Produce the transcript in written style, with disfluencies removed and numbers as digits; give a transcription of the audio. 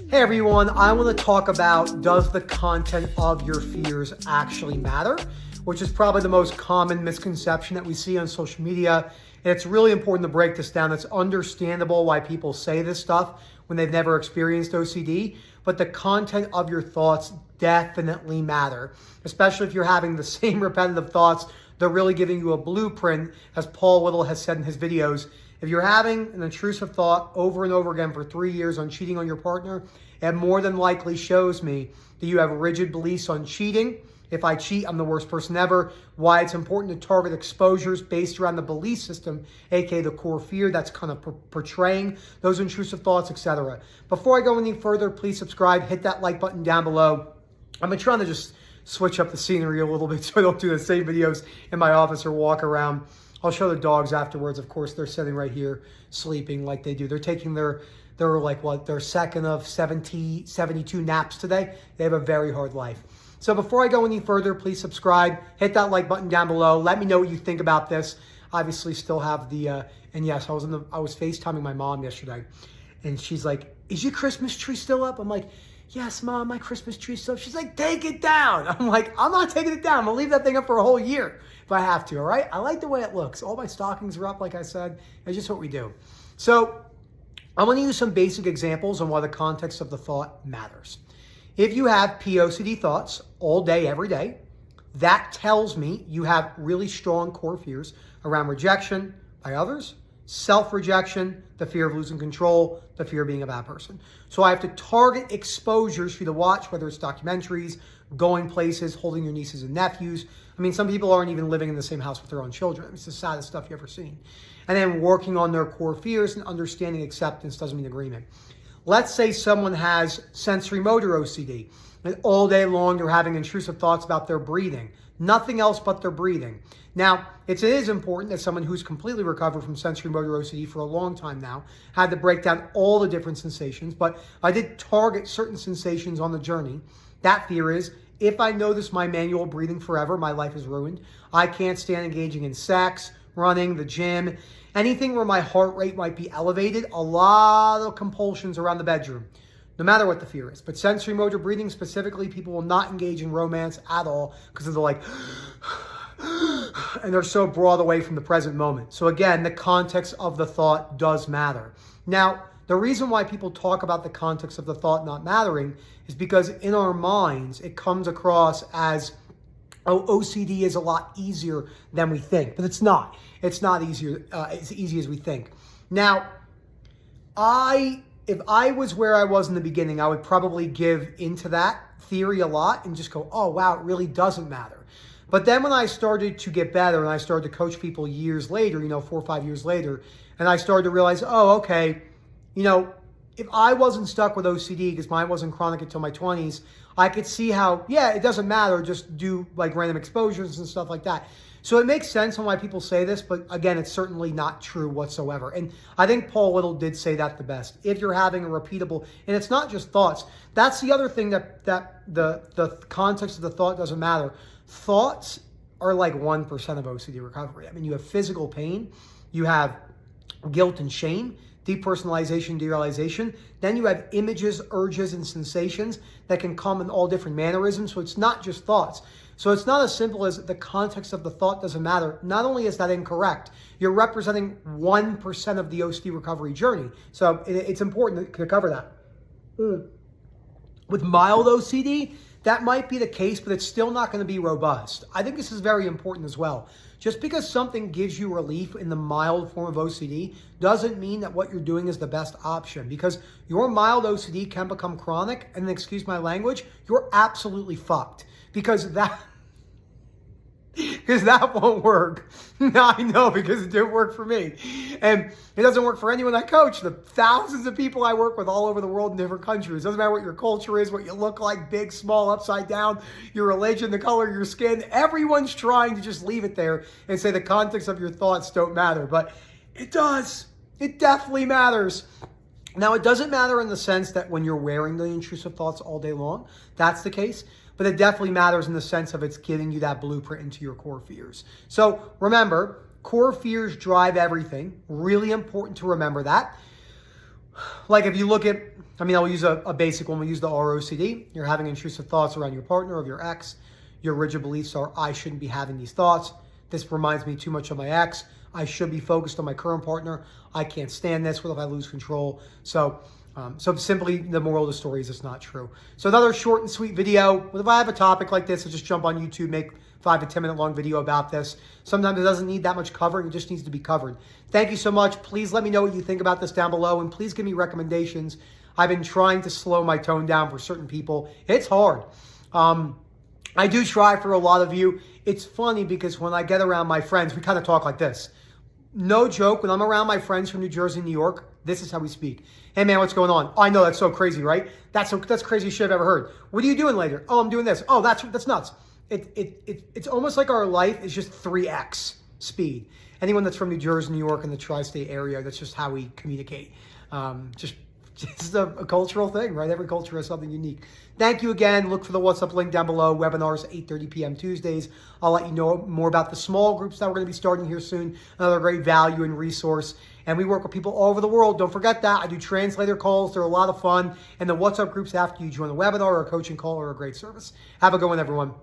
Hey everyone, I want to talk about, does the content of your fears actually matter? Which is probably the most common misconception that we see on social media. And it's really important to break this down. It's understandable why people say this stuff when they've never experienced OCD, but the content of your thoughts definitely matter, especially if you're having the same repetitive thoughts. They're really giving you a blueprint, as Paul Whittle has said in his videos. If you're having an intrusive thought over and over again for 3 years on cheating on your partner, it more than likely shows me that you have rigid beliefs on cheating. If I cheat, I'm the worst person ever. Why it's important to target exposures based around the belief system, aka the core fear that's kind of portraying those intrusive thoughts, etc. Before I go any further, please subscribe, hit that like button down below. I've been trying to just switch up the scenery a little bit so I don't do the same videos in my office or walk around. I'll show the dogs afterwards. Of course, they're sitting right here sleeping like they do. They're taking their second of 72 naps today. They have a very hard life. So before I go any further, please subscribe, hit that like button down below. Let me know what you think about this. Obviously still have the, and yes, I was FaceTiming my mom yesterday and she's like, is your Christmas tree still up? I'm like, yes, Mom, my Christmas tree's still up. She's like, take it down. I'm like, I'm not taking it down. I'm gonna leave that thing up for a whole year if I have to, all right? I like the way it looks. All my stockings are up, like I said. It's just what we do. So I'm gonna use some basic examples on why the context of the thought matters. If you have POCD thoughts all day, every day, that tells me you have really strong core fears around rejection by others, self-rejection, the fear of losing control, the fear of being a bad person. So I have to target exposures for you to watch, whether it's documentaries, going places, holding your nieces and nephews. I mean, some people aren't even living in the same house with their own children. It's the saddest stuff you've ever seen. And then working on their core fears and understanding acceptance doesn't mean agreement. Let's say someone has sensory motor OCD and all day long they're having intrusive thoughts about their breathing. Nothing else but their breathing. Now, it is important that someone who's completely recovered from sensory motor OCD for a long time now had to break down all the different sensations, but I did target certain sensations on the journey. That fear is, if I know this my manual breathing forever, my life is ruined. I can't stand engaging in sex, running, the gym, anything where my heart rate might be elevated, a lot of compulsions around the bedroom, no matter what the fear is. But sensory motor breathing specifically, people will not engage in romance at all because they're like, and they're so broad away from the present moment. So again, the context of the thought does matter. Now, the reason why people talk about the context of the thought not mattering is because in our minds, it comes across as, oh, OCD is a lot easier than we think, but it's not. It's not easier, as easy as we think. Now, if I was where I was in the beginning, I would probably give into that theory a lot and just go, oh, wow, it really doesn't matter. But then when I started to get better and I started to coach people years later, 4 or 5 years later, and I started to realize, oh, okay, if I wasn't stuck with OCD because mine wasn't chronic until my 20s, I could see how, yeah, it doesn't matter, just do like random exposures and stuff like that. So it makes sense on why people say this, but again, it's certainly not true whatsoever. And I think Paul Whittle did say that the best. If you're having a repeatable, and it's not just thoughts, that's the other thing that the context of the thought doesn't matter. Thoughts are like 1% of OCD recovery. I mean, you have physical pain, you have guilt and shame, depersonalization, derealization. Then you have images, urges, and sensations that can come in all different mannerisms. So it's not just thoughts. So it's not as simple as the context of the thought doesn't matter. Not only is that incorrect, you're representing 1% of the OCD recovery journey. So it's important to cover that. With mild OCD, that might be the case, but it's still not going to be robust. I think this is very important as well. Just because something gives you relief in the mild form of OCD doesn't mean that what you're doing is the best option, because your mild OCD can become chronic, and excuse my language, you're absolutely fucked, because that won't work. I know, because it didn't work for me. And it doesn't work for anyone I coach. The thousands of people I work with all over the world in different countries. It doesn't matter what your culture is, what you look like, big, small, upside down, your religion, the color of your skin. Everyone's trying to just leave it there and say the context of your thoughts don't matter. But it does. It definitely matters. Now, it doesn't matter in the sense that when you're wearing the intrusive thoughts all day long, that's the case. But it definitely matters in the sense of it's giving you that blueprint into your core fears. So remember, core fears drive everything. Really important to remember that. Like if you look at, I'll use a basic one. We use the ROCD. You're having intrusive thoughts around your partner, of your ex. Your rigid beliefs are, I shouldn't be having these thoughts. This reminds me too much of my ex. I should be focused on my current partner. I can't stand this. What if I lose control? So simply the moral of the story is it's not true. So another short and sweet video. If I have a topic like this, I just jump on YouTube, make 5 to 10 minute long video about this. Sometimes it doesn't need that much covering. It just needs to be covered. Thank you so much. Please let me know what you think about this down below, and please give me recommendations. I've been trying to slow my tone down for certain people. It's hard. I do try for a lot of you. It's funny because when I get around my friends, we kind of talk like this. No joke, when I'm around my friends from New Jersey, New York, this is how we speak. Hey man, what's going on? Oh, I know, that's so crazy, right? That's crazy shit I've ever heard. What are you doing later? Oh, I'm doing this. Oh, that's nuts. It's almost like our life is just 3x speed. Anyone that's from New Jersey, New York, and the tri-state area, that's just how we communicate. It's a cultural thing, right? Every culture has something unique. Thank you again. Look for the What's Up link down below. Webinars 8:30 p.m. Tuesdays. I'll let you know more about the small groups that we're going to be starting here soon. Another great value and resource. And we work with people all over the world. Don't forget that. I do translator calls. They're a lot of fun. And the What's Up groups after you join the webinar or a coaching call are a great service. Have a good one, everyone.